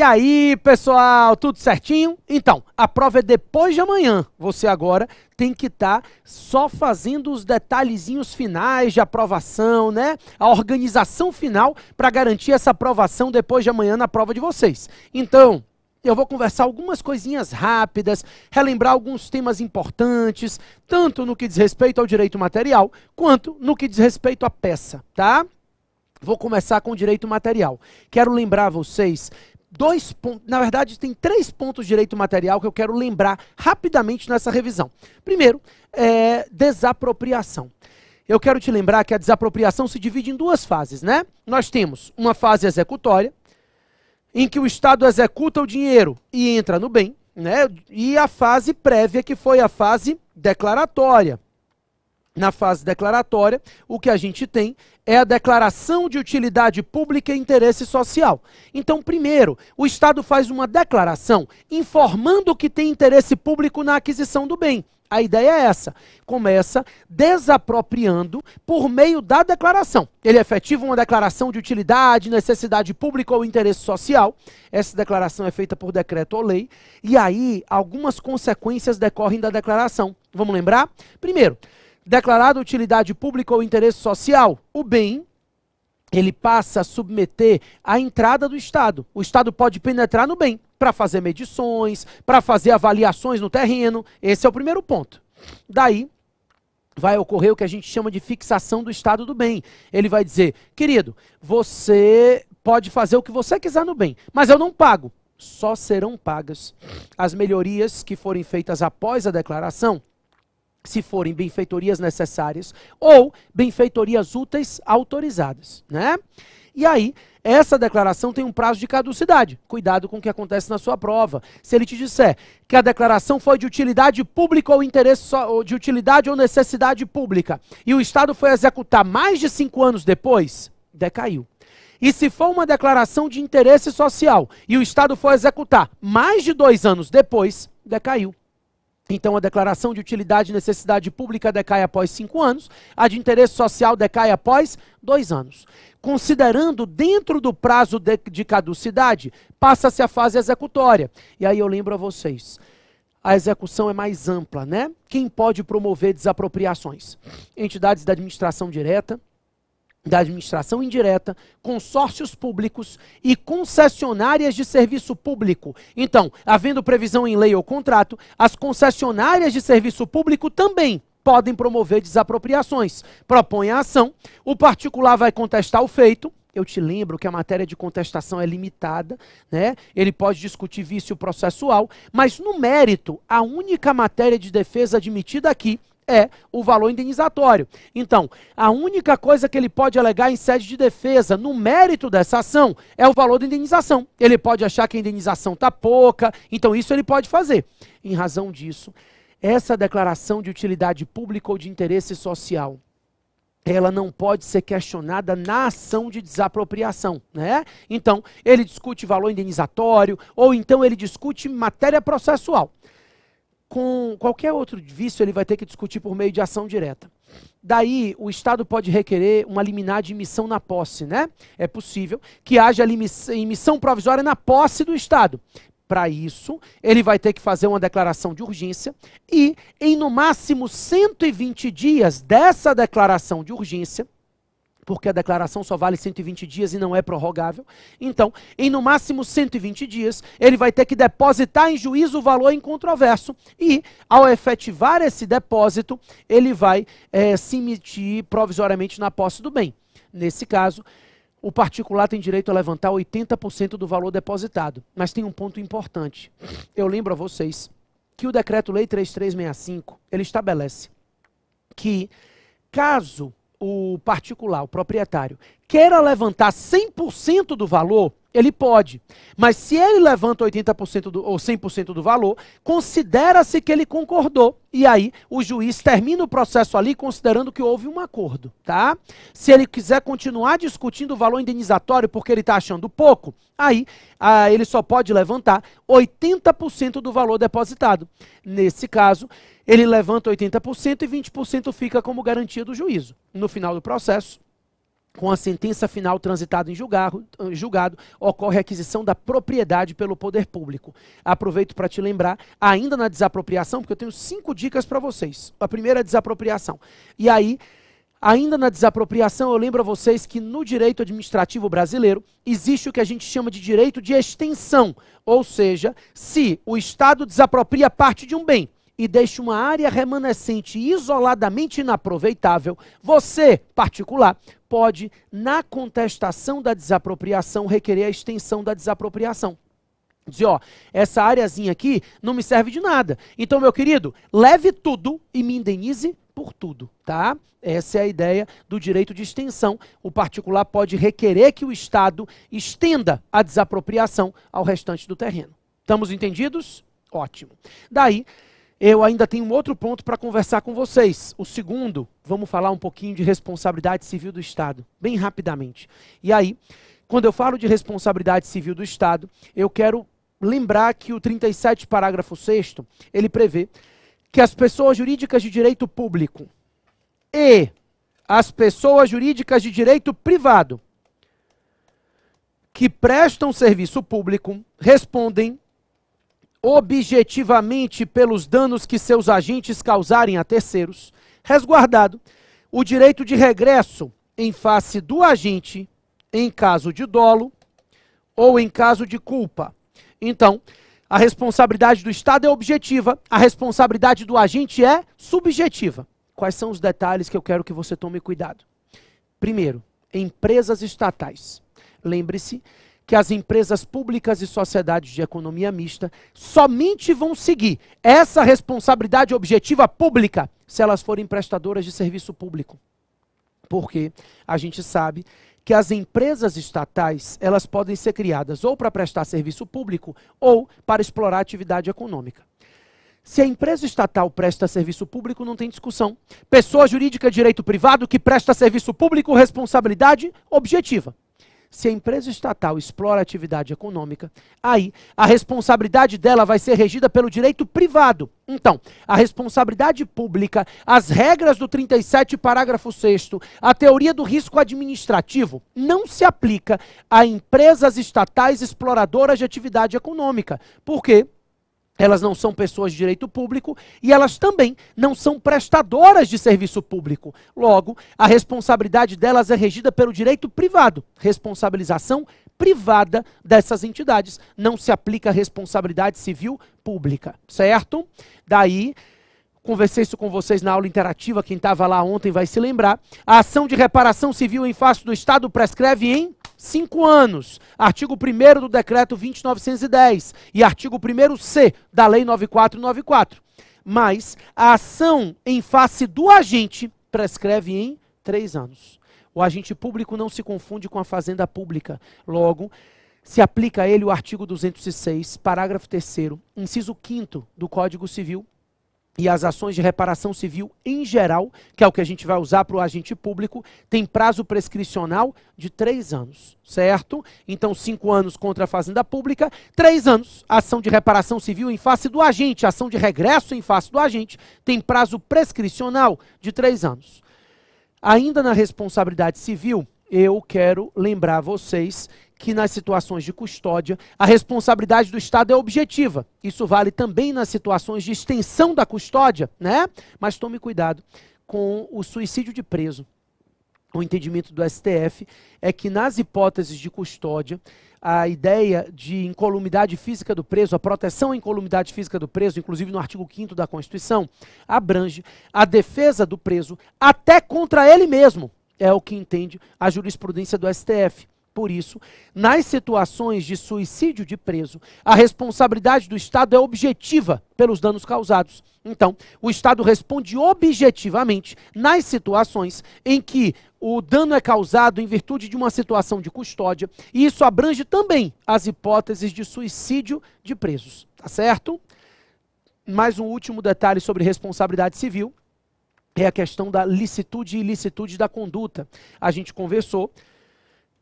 E aí, pessoal, tudo certinho? Então, a prova é depois de amanhã. Você agora tem que estar só fazendo os detalhezinhos finais de aprovação, né? A organização final para garantir essa aprovação depois de amanhã na prova de vocês. Então, eu vou conversar algumas coisinhas rápidas, relembrar alguns temas importantes, tanto no que diz respeito ao direito material, quanto no que diz respeito à peça, tá? Vou começar com o direito material. Quero lembrar a vocês dois pontos, na verdade tem 3 pontos de direito material que eu quero lembrar rapidamente nessa revisão. Primeiro, desapropriação. Eu quero te lembrar que a desapropriação se divide em 2 fases, né? Nós temos uma fase executória, em que o Estado executa o dinheiro e entra no bem, né? E a fase prévia, que foi a fase declaratória. Na fase declaratória, o que a gente tem é a declaração de utilidade pública e interesse social. Então, primeiro, o Estado faz uma declaração informando que tem interesse público na aquisição do bem. A ideia é essa, começa desapropriando por meio da declaração. Ele efetiva uma declaração de utilidade, necessidade pública ou interesse social. Essa declaração é feita por decreto ou lei. E aí, algumas consequências decorrem da declaração. Vamos lembrar? Primeiro, declarada utilidade pública ou interesse social, o bem, ele passa a submeter à entrada do Estado. O Estado pode penetrar no bem para fazer medições, para fazer avaliações no terreno. Esse é o primeiro ponto. Daí vai ocorrer o que a gente chama de fixação do estado do bem. Ele vai dizer, querido, você pode fazer o que você quiser no bem, mas eu não pago. Só serão pagas as melhorias que forem feitas após a declaração, se forem benfeitorias necessárias ou benfeitorias úteis autorizadas, né? E aí, essa declaração tem um prazo de caducidade. Cuidado com o que acontece na sua prova. Se ele te disser que a declaração foi de utilidade pública ou interesse ou de utilidade ou necessidade pública e o Estado foi executar mais de 5 anos depois, decaiu. E se for uma declaração de interesse social e o Estado for executar mais de 2 anos depois, decaiu. Então, a declaração de utilidade e necessidade pública decai após 5 anos, a de interesse social decai após 2 anos. Considerando dentro do prazo de caducidade, passa-se a fase executória. E aí eu lembro a vocês, a execução é mais ampla, né? Quem pode promover desapropriações? Entidades da administração direta, da administração indireta, consórcios públicos e concessionárias de serviço público. Então, havendo previsão em lei ou contrato, as concessionárias de serviço público também podem promover desapropriações. Propõe a ação, o particular vai contestar o feito. Eu te lembro que a matéria de contestação é limitada, né? Ele pode discutir vício processual, mas no mérito, a única matéria de defesa admitida aqui é o valor indenizatório. Então, a única coisa que ele pode alegar em sede de defesa, no mérito dessa ação, é o valor da indenização. Ele pode achar que a indenização está pouca, então isso ele pode fazer. Em razão disso, essa declaração de utilidade pública ou de interesse social, ela não pode ser questionada na ação de desapropriação, né? Então, ele discute valor indenizatório, ou então ele discute matéria processual. Com qualquer outro vício, ele vai ter que discutir por meio de ação direta. Daí, o Estado pode requerer uma liminar de emissão na posse, né? É possível que haja emissão provisória na posse do Estado. Para isso, ele vai ter que fazer uma declaração de urgência e, em no máximo 120 dias dessa declaração de urgência, porque a declaração só vale 120 dias e não é prorrogável. Então, em no máximo 120 dias, ele vai ter que depositar em juízo o valor incontroverso e, ao efetivar esse depósito, ele vai se emitir provisoriamente na posse do bem. Nesse caso, o particular tem direito a levantar 80% do valor depositado. Mas tem um ponto importante. Eu lembro a vocês que o Decreto-Lei 3365, ele estabelece que, caso o particular, o proprietário, queira levantar 100% do valor, ele pode. Mas se ele levanta 80% ou 100% do valor, considera-se que ele concordou. E aí, o juiz termina o processo ali considerando que houve um acordo, tá? Se ele quiser continuar discutindo o valor indenizatório porque ele está achando pouco, aí ele só pode levantar 80% do valor depositado. Nesse caso, ele levanta 80% e 20% fica como garantia do juízo. No final do processo, com a sentença final transitada em julgado, ocorre a aquisição da propriedade pelo poder público. Aproveito para te lembrar, ainda na desapropriação, porque eu tenho 5 dicas para vocês. A primeira é a desapropriação. E aí, ainda na desapropriação, eu lembro a vocês que no direito administrativo brasileiro existe o que a gente chama de direito de extensão. Ou seja, se o Estado desapropria parte de um bem e deixa uma área remanescente isoladamente inaproveitável, você, particular, pode, na contestação da desapropriação, requerer a extensão da desapropriação. Dizer, ó, essa areazinha aqui não me serve de nada. Então, meu querido, leve tudo e me indenize por tudo, tá? Essa é a ideia do direito de extensão. O particular pode requerer que o Estado estenda a desapropriação ao restante do terreno. Estamos entendidos? Ótimo. Daí, eu ainda tenho um outro ponto para conversar com vocês. O segundo, vamos falar um pouquinho de responsabilidade civil do Estado, bem rapidamente. E aí, quando eu falo de responsabilidade civil do Estado, eu quero lembrar que o 37, parágrafo 6º, ele prevê que as pessoas jurídicas de direito público e as pessoas jurídicas de direito privado que prestam serviço público respondem objetivamente pelos danos que seus agentes causarem a terceiros, resguardado o direito de regresso em face do agente em caso de dolo ou em caso de culpa. Então, a responsabilidade do Estado é objetiva, a responsabilidade do agente é subjetiva. Quais são os detalhes que eu quero que você tome cuidado? Primeiro, empresas estatais. Lembre-se que as empresas públicas e sociedades de economia mista somente vão seguir essa responsabilidade objetiva pública se elas forem prestadoras de serviço público. Porque a gente sabe que as empresas estatais, elas podem ser criadas ou para prestar serviço público ou para explorar atividade econômica. Se a empresa estatal presta serviço público, não tem discussão. Pessoa jurídica de direito privado que presta serviço público, responsabilidade objetiva. Se a empresa estatal explora atividade econômica, aí a responsabilidade dela vai ser regida pelo direito privado. Então, a responsabilidade pública, as regras do 37, parágrafo 6º, a teoria do risco administrativo, não se aplica a empresas estatais exploradoras de atividade econômica. Por quê? Elas não são pessoas de direito público e elas também não são prestadoras de serviço público. Logo, a responsabilidade delas é regida pelo direito privado. Responsabilização privada dessas entidades. Não se aplica a responsabilidade civil pública, certo? Daí, conversei isso com vocês na aula interativa, quem estava lá ontem vai se lembrar. A ação de reparação civil em face do Estado prescreve em 5 anos, artigo 1º do decreto 20.910 e artigo 1º-C da lei 9494. Mas a ação em face do agente prescreve em 3 anos. O agente público não se confunde com a fazenda pública. Logo, se aplica a ele o artigo 206, parágrafo 3º, inciso 5º do Código Civil, e as ações de reparação civil em geral, que é o que a gente vai usar para o agente público, tem prazo prescricional de 3 anos, certo? Então, 5 anos contra a fazenda pública, 3 anos, ação de reparação civil em face do agente, ação de regresso em face do agente, tem prazo prescricional de 3 anos. Ainda na responsabilidade civil, eu quero lembrar vocês que nas situações de custódia, a responsabilidade do Estado é objetiva. Isso vale também nas situações de extensão da custódia, né? Mas tome cuidado com o suicídio de preso. O entendimento do STF é que nas hipóteses de custódia, a ideia de incolumidade física do preso, a proteção à incolumidade física do preso, inclusive no artigo 5º da Constituição, abrange a defesa do preso até contra ele mesmo. É o que entende a jurisprudência do STF. Por isso, nas situações de suicídio de preso, a responsabilidade do Estado é objetiva pelos danos causados. Então, o Estado responde objetivamente nas situações em que o dano é causado em virtude de uma situação de custódia, e isso abrange também as hipóteses de suicídio de presos, tá certo? Mais um último detalhe sobre responsabilidade civil é a questão da licitude e ilicitude da conduta. A gente conversou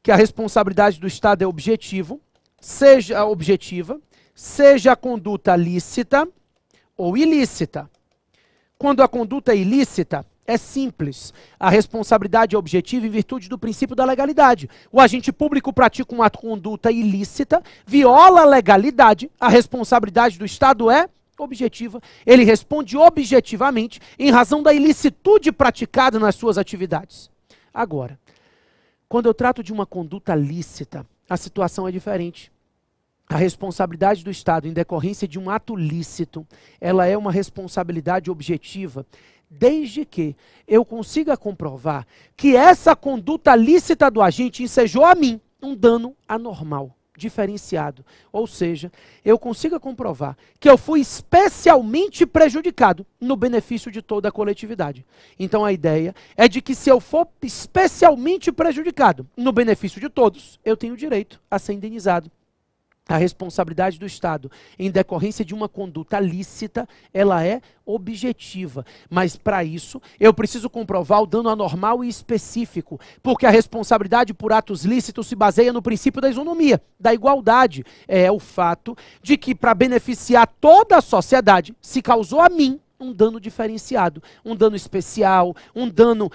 que a responsabilidade do Estado é objetiva, seja a conduta lícita ou ilícita. Quando a conduta é ilícita, É simples. A responsabilidade é objetiva em virtude do princípio da legalidade. O agente público pratica uma conduta ilícita, viola a legalidade, a responsabilidade do Estado é objetiva. Ele responde objetivamente em razão da ilicitude praticada nas suas atividades. Agora, quando eu trato de uma conduta lícita, a situação é diferente. A responsabilidade do Estado em decorrência de um ato lícito, ela é uma responsabilidade objetiva, desde que eu consiga comprovar que essa conduta lícita do agente ensejou a mim um dano anormal, diferenciado. Ou seja, eu consiga comprovar que eu fui especialmente prejudicado no benefício de toda a coletividade. Então a ideia é de que se eu for especialmente prejudicado no benefício de todos, eu tenho direito a ser indenizado. A responsabilidade do Estado em decorrência de uma conduta lícita, ela é objetiva. Mas para isso, eu preciso comprovar o dano anormal e específico, porque a responsabilidade por atos lícitos se baseia no princípio da isonomia, da igualdade. É o fato de que para beneficiar toda a sociedade, se causou a mim um dano diferenciado, um dano especial, um dano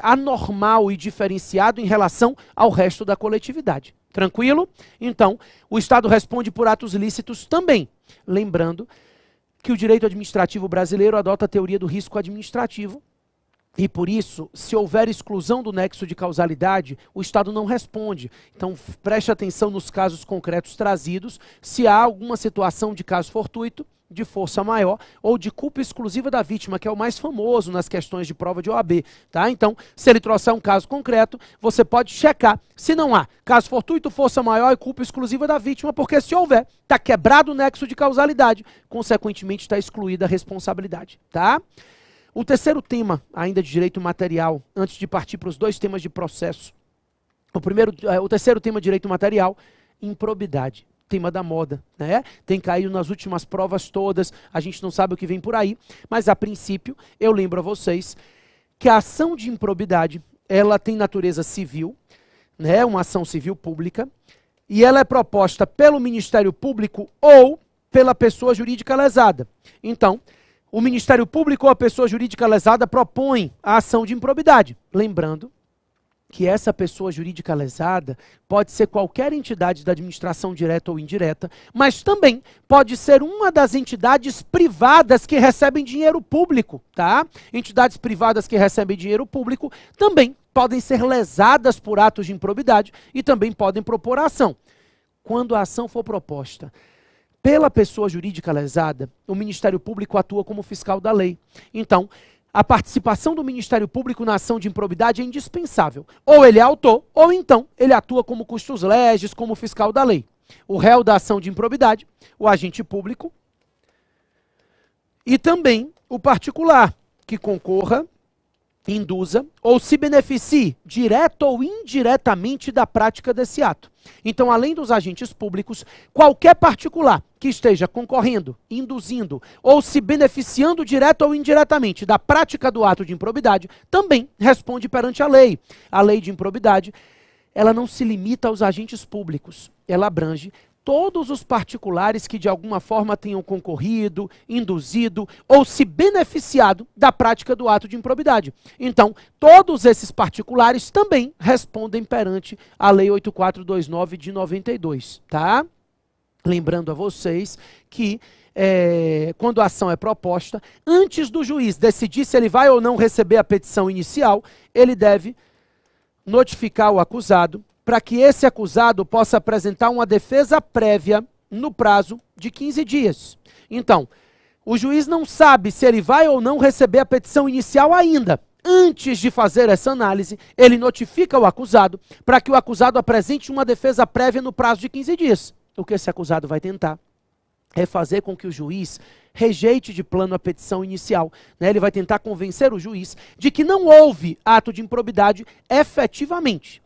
anormal e diferenciado em relação ao resto da coletividade. Tranquilo? Então, o Estado responde por atos lícitos também. Lembrando que o direito administrativo brasileiro adota a teoria do risco administrativo e, por isso, se houver exclusão do nexo de causalidade, o Estado não responde. Então, preste atenção nos casos concretos trazidos, se há alguma situação de caso fortuito, de força maior ou de culpa exclusiva da vítima, que é o mais famoso nas questões de prova de OAB, tá? Então, se ele trouxer um caso concreto, você pode checar se não há caso fortuito, força maior e culpa exclusiva da vítima, porque se houver, está quebrado o nexo de causalidade, consequentemente está excluída a responsabilidade, tá? O terceiro tema, ainda de direito material, antes de partir para os dois temas de processo, o terceiro tema de direito material, improbidade. Tema da moda, né? Tem caído nas últimas provas todas, a gente não sabe o que vem por aí, mas a princípio, eu lembro a vocês que a ação de improbidade, ela tem natureza civil, né? Uma ação civil pública, e ela é proposta pelo Ministério Público ou pela pessoa jurídica lesada. Então, o Ministério Público ou a pessoa jurídica lesada propõe a ação de improbidade. Lembrando que essa pessoa jurídica lesada pode ser qualquer entidade da administração direta ou indireta, mas também pode ser uma das entidades privadas que recebem dinheiro público, tá? Entidades privadas que recebem dinheiro público também podem ser lesadas por atos de improbidade e também podem propor a ação. Quando a ação for proposta pela pessoa jurídica lesada, o Ministério Público atua como fiscal da lei. Então, a participação do Ministério Público na ação de improbidade é indispensável. Ou ele é autor, ou então ele atua como custos legis, como fiscal da lei. O réu da ação de improbidade, o agente público, e também o particular, que concorra, induza ou se beneficie, direta ou indiretamente, da prática desse ato. Então, além dos agentes públicos, qualquer particular que esteja concorrendo, induzindo ou se beneficiando direta ou indiretamente da prática do ato de improbidade, também responde perante a lei. A lei de improbidade, ela não se limita aos agentes públicos, ela abrange todos os particulares que de alguma forma tenham concorrido, induzido ou se beneficiado da prática do ato de improbidade. Então, todos esses particulares também respondem perante a Lei 8429 de 92, tá? Lembrando a vocês que quando a ação é proposta, antes do juiz decidir se ele vai ou não receber a petição inicial, ele deve notificar o acusado para que esse acusado possa apresentar uma defesa prévia no prazo de 15 dias. Então, o juiz não sabe se ele vai ou não receber a petição inicial ainda. Antes de fazer essa análise, ele notifica o acusado para que o acusado apresente uma defesa prévia no prazo de 15 dias. O que esse acusado vai tentar é fazer com que o juiz rejeite de plano a petição inicial, né? Ele vai tentar convencer o juiz de que não houve ato de improbidade efetivamente.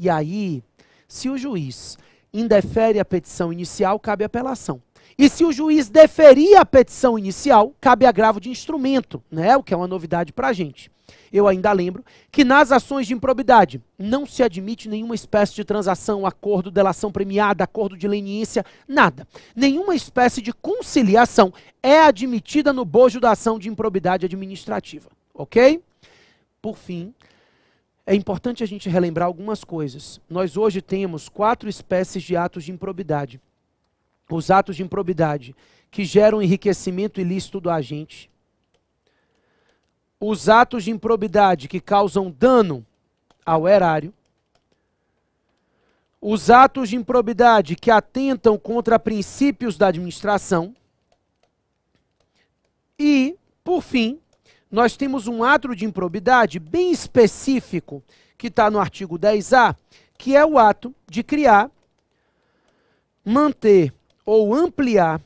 E aí, se o juiz indefere a petição inicial, cabe apelação. E se o juiz deferir a petição inicial, cabe agravo de instrumento, né? O que é uma novidade para a gente. Eu ainda lembro que nas ações de improbidade não se admite nenhuma espécie de transação, acordo, delação premiada, acordo de leniência, nada. Nenhuma espécie de conciliação é admitida no bojo da ação de improbidade administrativa. ok? Por fim, é importante a gente relembrar algumas coisas. Nós hoje temos 4 espécies de atos de improbidade. Os atos de improbidade que geram enriquecimento ilícito do agente. Os atos de improbidade que causam dano ao erário. Os atos de improbidade que atentam contra princípios da administração. E, por fim, nós temos um ato de improbidade bem específico, que está no artigo 10A, que é o ato de criar, manter ou ampliar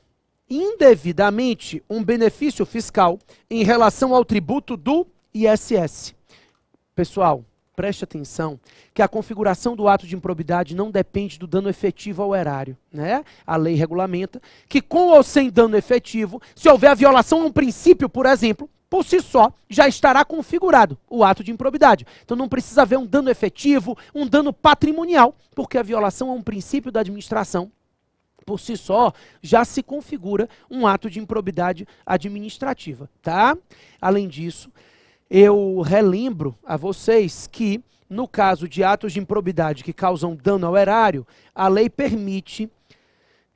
indevidamente um benefício fiscal em relação ao tributo do ISS. Pessoal, preste atenção que a configuração do ato de improbidade não depende do dano efetivo ao erário, né? A lei regulamenta que, com ou sem dano efetivo, se houver a violação a um princípio, por exemplo, por si só, já estará configurado o ato de improbidade. Então não precisa haver um dano efetivo, um dano patrimonial, porque a violação a um princípio da administração, por si só, já se configura um ato de improbidade administrativa, tá? Além disso, eu relembro a vocês que, no caso de atos de improbidade que causam dano ao erário, a lei permite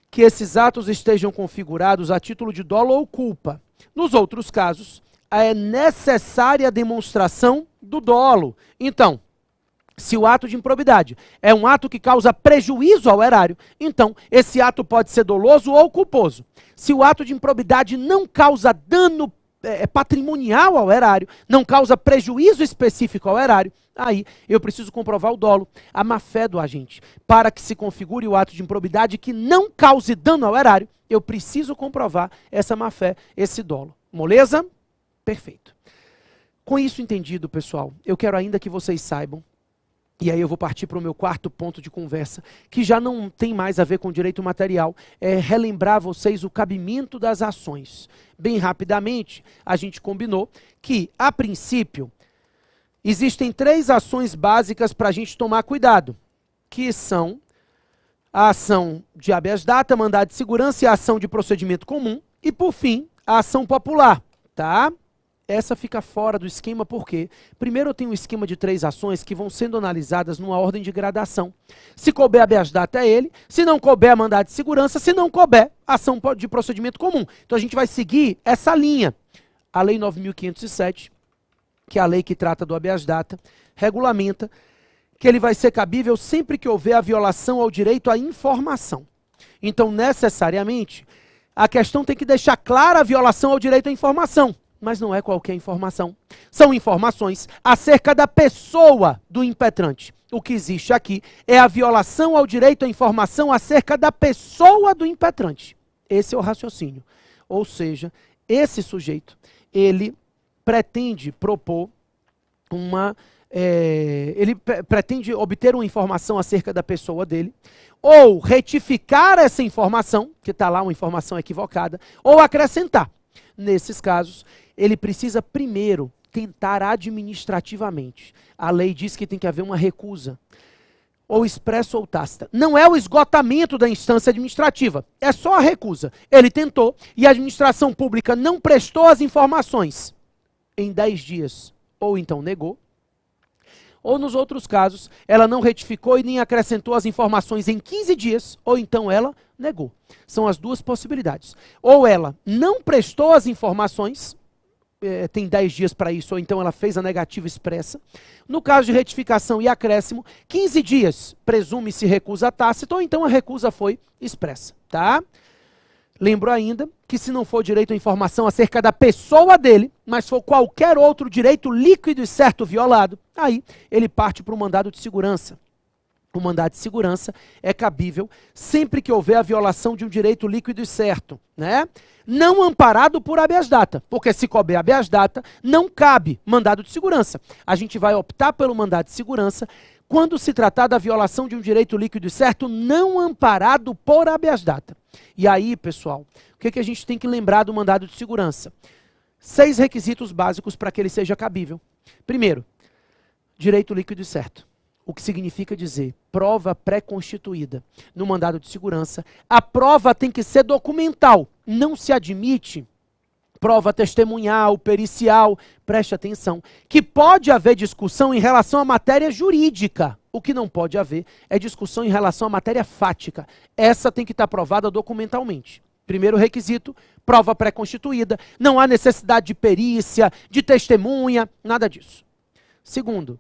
que esses atos estejam configurados a título de dolo ou culpa. Nos outros casos, é necessária a demonstração do dolo. Então, se o ato de improbidade é um ato que causa prejuízo ao erário, então esse ato pode ser doloso ou culposo. Se o ato de improbidade não causa dano patrimonial ao erário, não causa prejuízo específico ao erário, aí eu preciso comprovar o dolo, a má-fé do agente. Para que se configure o ato de improbidade que não cause dano ao erário, eu preciso comprovar essa má-fé, esse dolo. Moleza? Perfeito. Com isso entendido, pessoal, eu quero ainda que vocês saibam, e aí eu vou partir para o meu quarto ponto de conversa, que já não tem mais a ver com direito material, é relembrar a vocês o cabimento das ações. Bem rapidamente, a gente combinou que, a princípio, existem 3 ações básicas para a gente tomar cuidado, que são a ação de habeas data, mandado de segurança e a ação de procedimento comum, e, por fim, a ação popular, tá? Essa fica fora do esquema porque, primeiro eu tenho um esquema de 3 ações que vão sendo analisadas numa ordem de gradação. Se couber habeas data é ele, se não couber mandado de segurança, se não couber ação de procedimento comum. Então a gente vai seguir essa linha. A Lei 9.507, que é a lei que trata do habeas data, regulamenta que ele vai ser cabível sempre que houver a violação ao direito à informação. Então, necessariamente, a questão tem que deixar clara a violação ao direito à informação. Mas não é qualquer informação. São informações acerca da pessoa do impetrante. O que existe aqui é a violação ao direito à informação acerca da pessoa do impetrante. Esse é o raciocínio. Ou seja, esse sujeito, ele pretende propor ele pretende obter uma informação acerca da pessoa dele, ou retificar essa informação, que está lá uma informação equivocada, ou acrescentar. Nesses casos, ele precisa primeiro tentar administrativamente. A lei diz que tem que haver uma recusa, ou expressa ou tácita. Não é o esgotamento da instância administrativa, é só a recusa. Ele tentou e a administração pública não prestou as informações em 10 dias, ou então negou. Ou nos outros casos, ela não retificou e nem acrescentou as informações em 15 dias, ou então ela negou. São as 2 possibilidades. Ou ela não prestou as informações, tem 10 dias para isso, ou então ela fez a negativa expressa. No caso de retificação e acréscimo, 15 dias, presume-se recusa tácita, ou então a recusa foi expressa, tá? Lembro ainda que se não for direito à informação acerca da pessoa dele, mas for qualquer outro direito líquido e certo violado, aí ele parte para o mandado de segurança. O mandado de segurança é cabível sempre que houver a violação de um direito líquido e certo, né? Não amparado por habeas data, porque se couber habeas data, não cabe mandado de segurança. A gente vai optar pelo mandado de segurança quando se tratar da violação de um direito líquido e certo não amparado por habeas data. E aí, pessoal, o que a gente tem que lembrar do mandado de segurança? 6 requisitos básicos para que ele seja cabível. Primeiro, direito líquido e certo. O que significa dizer prova pré-constituída. No mandado de segurança, a prova tem que ser documental. Não se admite prova testemunhal, pericial, preste atenção, que pode haver discussão em relação à matéria jurídica. O que não pode haver é discussão em relação à matéria fática. Essa tem que estar provada documentalmente. Primeiro requisito, prova pré-constituída, não há necessidade de perícia, de testemunha, nada disso. Segundo,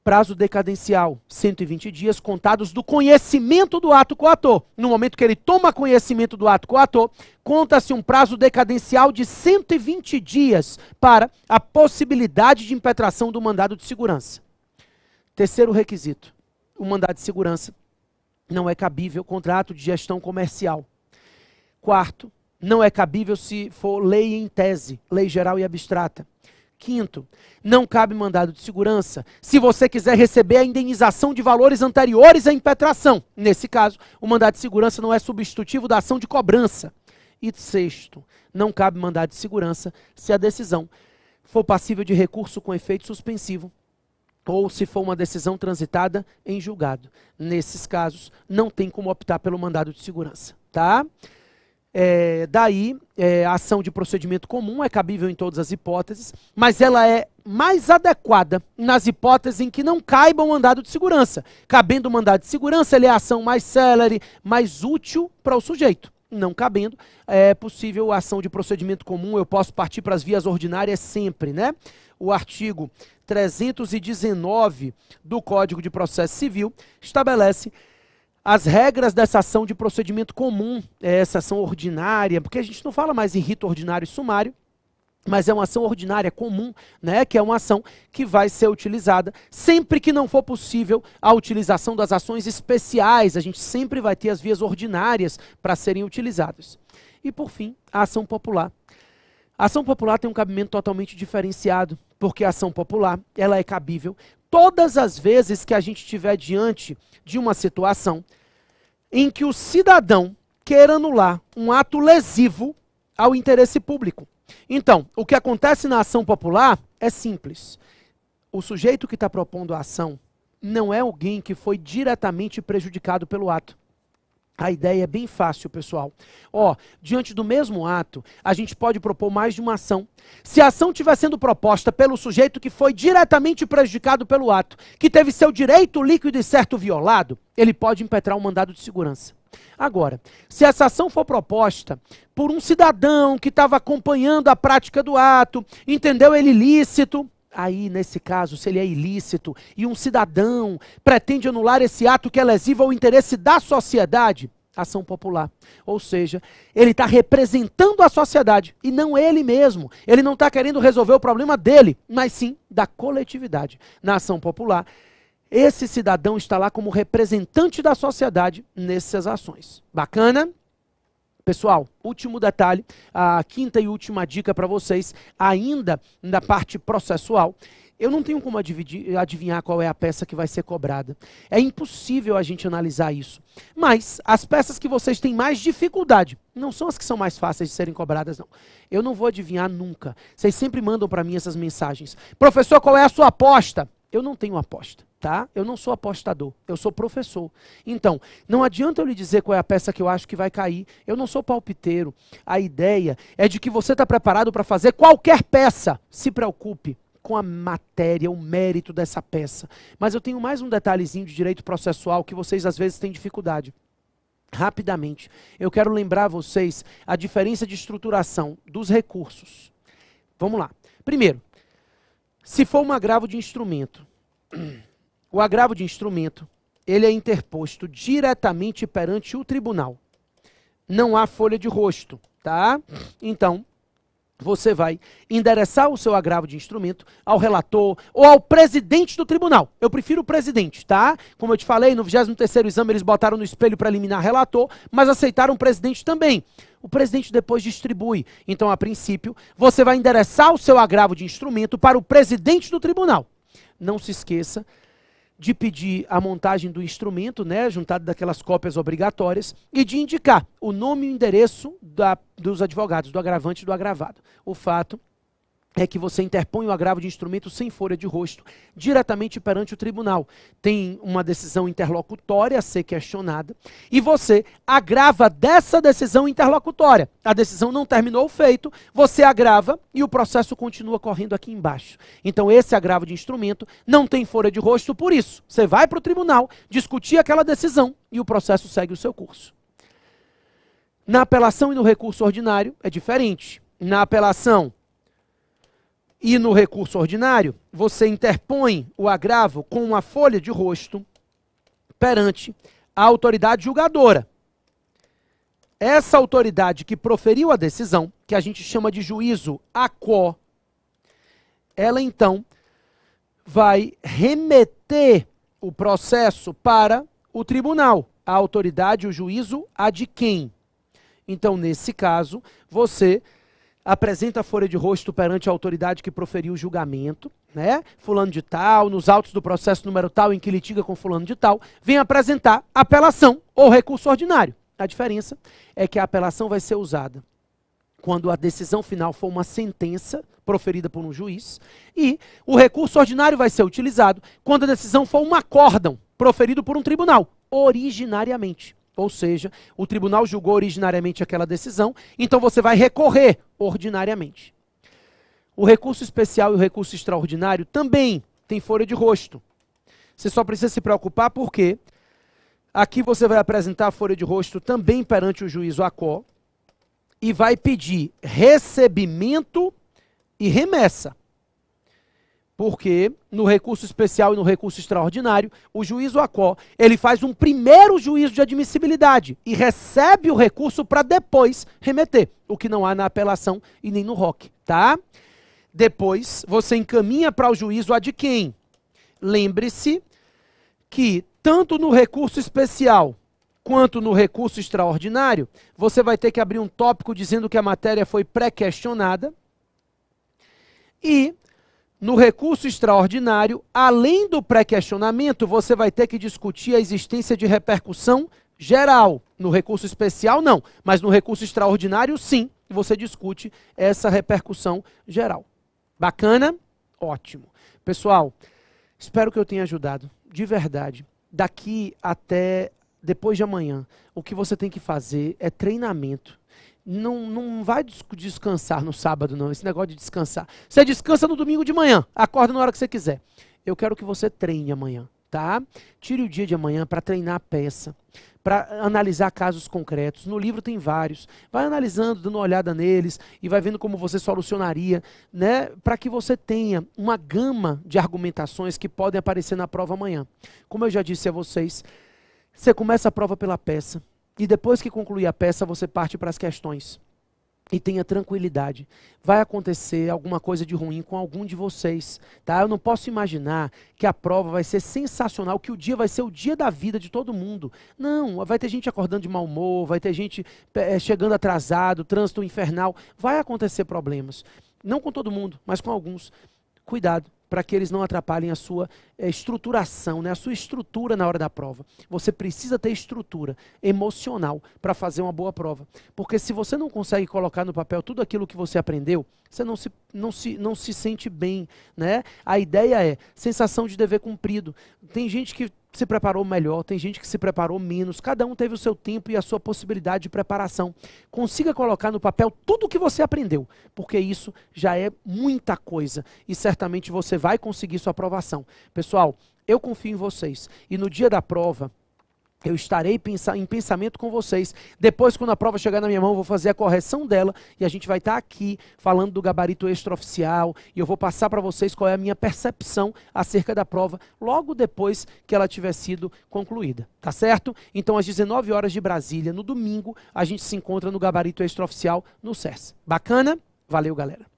prazo decadencial, 120 dias contados do conhecimento do ato coator. No momento que ele toma conhecimento do ato coator, conta-se um prazo decadencial de 120 dias para a possibilidade de impetração do mandado de segurança. Terceiro requisito, o mandado de segurança não é cabível contra ato de gestão comercial. Quarto, não é cabível se for lei em tese, lei geral e abstrata. Quinto, não cabe mandado de segurança se você quiser receber a indenização de valores anteriores à impetração. Nesse caso, o mandado de segurança não é substitutivo da ação de cobrança. E sexto, não cabe mandado de segurança se a decisão for passível de recurso com efeito suspensivo ou se for uma decisão transitada em julgado. Nesses casos, não tem como optar pelo mandado de segurança, tá? Daí, a ação de procedimento comum é cabível em todas as hipóteses, mas ela é mais adequada nas hipóteses em que não caiba o mandado de segurança. Cabendo o mandado de segurança, ele é a ação mais célere, mais útil para o sujeito. Não cabendo, é possível a ação de procedimento comum, eu posso partir para as vias ordinárias sempre, né? O artigo 319 do Código de Processo Civil estabelece as regras dessa ação de procedimento comum, essa ação ordinária, porque a gente não fala mais em rito ordinário e sumário, mas é uma ação ordinária comum, né, que é uma ação que vai ser utilizada sempre que não for possível a utilização das ações especiais. A gente sempre vai ter as vias ordinárias para serem utilizadas. E por fim, a ação popular. A ação popular tem um cabimento totalmente diferenciado, porque a ação popular ela é cabível todas as vezes que a gente estiver diante de uma situação em que o cidadão queira anular um ato lesivo ao interesse público. Então, o que acontece na ação popular é simples. O sujeito que está propondo a ação não é alguém que foi diretamente prejudicado pelo ato. A ideia é bem fácil, pessoal. Diante do mesmo ato, a gente pode propor mais de uma ação. Se a ação estiver sendo proposta pelo sujeito que foi diretamente prejudicado pelo ato, que teve seu direito líquido e certo violado, ele pode impetrar um mandado de segurança. Agora, se essa ação for proposta por um cidadão que estava acompanhando a prática do ato, entendeu ele ilícito, aí, nesse caso, se ele é ilícito e um cidadão pretende anular esse ato que é lesivo ao interesse da sociedade, ação popular. Ou seja, ele está representando a sociedade e não ele mesmo. Ele não está querendo resolver o problema dele, mas sim da coletividade. Na ação popular, esse cidadão está lá como representante da sociedade nessas ações. Bacana? Pessoal, último detalhe, a quinta e última dica para vocês, ainda na parte processual. Eu não tenho como adivinhar qual é a peça que vai ser cobrada. É impossível a gente analisar isso. Mas as peças que vocês têm mais dificuldade não são as que são mais fáceis de serem cobradas, não. Eu não vou adivinhar nunca. Vocês sempre mandam para mim essas mensagens. Professor, qual é a sua aposta? Eu não tenho aposta, tá? Eu não sou apostador, eu sou professor. Então, não adianta eu lhe dizer qual é a peça que eu acho que vai cair. Eu não sou palpiteiro. A ideia é de que você está preparado para fazer qualquer peça. Se preocupe com a matéria, o mérito dessa peça. Mas eu tenho mais um detalhezinho de direito processual que vocês às vezes têm dificuldade. Rapidamente, eu quero lembrar a vocês a diferença de estruturação dos recursos. Vamos lá. Primeiro, se for um agravo de instrumento, o agravo de instrumento, ele é interposto diretamente perante o tribunal. Não há folha de rosto, tá? Então, você vai endereçar o seu agravo de instrumento ao relator ou ao presidente do tribunal. Eu prefiro o presidente, tá? Como eu te falei, no 23º exame eles botaram no espelho para eliminar relator, mas aceitaram o presidente também. O presidente depois distribui. Então, a princípio, você vai endereçar o seu agravo de instrumento para o presidente do tribunal. Não se esqueça de pedir a montagem do instrumento, né, juntado daquelas cópias obrigatórias, e de indicar o nome e o endereço dos advogados, do agravante e do agravado. O fato é que você interpõe o agravo de instrumento sem folha de rosto diretamente perante o tribunal. Tem uma decisão interlocutória a ser questionada e você agrava dessa decisão interlocutória. A decisão não terminou o feito, você agrava e o processo continua correndo aqui embaixo. Então esse agravo de instrumento não tem folha de rosto, por isso você vai para o tribunal discutir aquela decisão e o processo segue o seu curso. Na apelação e no recurso ordinário é diferente. Na apelação e no recurso ordinário, você interpõe o agravo com uma folha de rosto perante a autoridade julgadora. Essa autoridade que proferiu a decisão, que a gente chama de juízo a quo, ela então vai remeter o processo para o tribunal. A autoridade, o juízo, a de quem? Então, nesse caso, você apresenta a folha de rosto perante a autoridade que proferiu o julgamento, né? Fulano de tal, nos autos do processo número tal em que litiga com fulano de tal, vem apresentar apelação ou recurso ordinário. A diferença é que a apelação vai ser usada quando a decisão final for uma sentença proferida por um juiz e o recurso ordinário vai ser utilizado quando a decisão for um acórdão proferido por um tribunal, originariamente. Ou seja, o tribunal julgou originariamente aquela decisão, então você vai recorrer ordinariamente. O recurso especial e o recurso extraordinário também tem folha de rosto. Você só precisa se preocupar porque aqui você vai apresentar a folha de rosto também perante o juízo a quo e vai pedir recebimento e remessa. Porque no recurso especial e no recurso extraordinário, o juízo a quo, ele faz um primeiro juízo de admissibilidade e recebe o recurso para depois remeter, o que não há na apelação e nem no ROC, tá? Depois, você encaminha para o juízo a de quem? Lembre-se que tanto no recurso especial quanto no recurso extraordinário, você vai ter que abrir um tópico dizendo que a matéria foi pré-questionada e no recurso extraordinário, além do pré-questionamento, você vai ter que discutir a existência de repercussão geral. No recurso especial, não. Mas no recurso extraordinário, sim, você discute essa repercussão geral. Bacana? Ótimo. Pessoal, espero que eu tenha ajudado, de verdade. Daqui até depois de amanhã, o que você tem que fazer é treinamento. Não vai descansar no sábado, não. Esse negócio de descansar. Você descansa no domingo de manhã. Acorda na hora que você quiser. Eu quero que você treine amanhã, tá? Tire o dia de amanhã para treinar a peça, para analisar casos concretos. No livro tem vários. Vai analisando, dando uma olhada neles e vai vendo como você solucionaria, né? Para que você tenha uma gama de argumentações que podem aparecer na prova amanhã. Como eu já disse a vocês, você começa a prova pela peça. E depois que concluir a peça, você parte para as questões. E tenha tranquilidade. Vai acontecer alguma coisa de ruim com algum de vocês, tá? Eu não posso imaginar que a prova vai ser sensacional, que o dia vai ser o dia da vida de todo mundo. Não, vai ter gente acordando de mau humor, vai ter gente chegando atrasado, trânsito infernal. Vai acontecer problemas. Não com todo mundo, mas com alguns. Cuidado, para que eles não atrapalhem a sua estruturação, né? A sua estrutura na hora da prova. Você precisa ter estrutura emocional para fazer uma boa prova. Porque se você não consegue colocar no papel tudo aquilo que você aprendeu, você não se sente bem, né? A ideia é sensação de dever cumprido. Tem gente que se preparou melhor, tem gente que se preparou menos, cada um teve o seu tempo e a sua possibilidade de preparação. Consiga colocar no papel tudo o que você aprendeu, porque isso já é muita coisa e certamente você vai conseguir sua aprovação. Pessoal, eu confio em vocês e no dia da prova, eu estarei em pensamento com vocês. Depois, quando a prova chegar na minha mão, eu vou fazer a correção dela e a gente vai estar aqui falando do gabarito extraoficial e eu vou passar para vocês qual é a minha percepção acerca da prova logo depois que ela tiver sido concluída, tá certo? Então, às 19 horas de Brasília, no domingo, a gente se encontra no gabarito extraoficial no SERS. Bacana? Valeu, galera!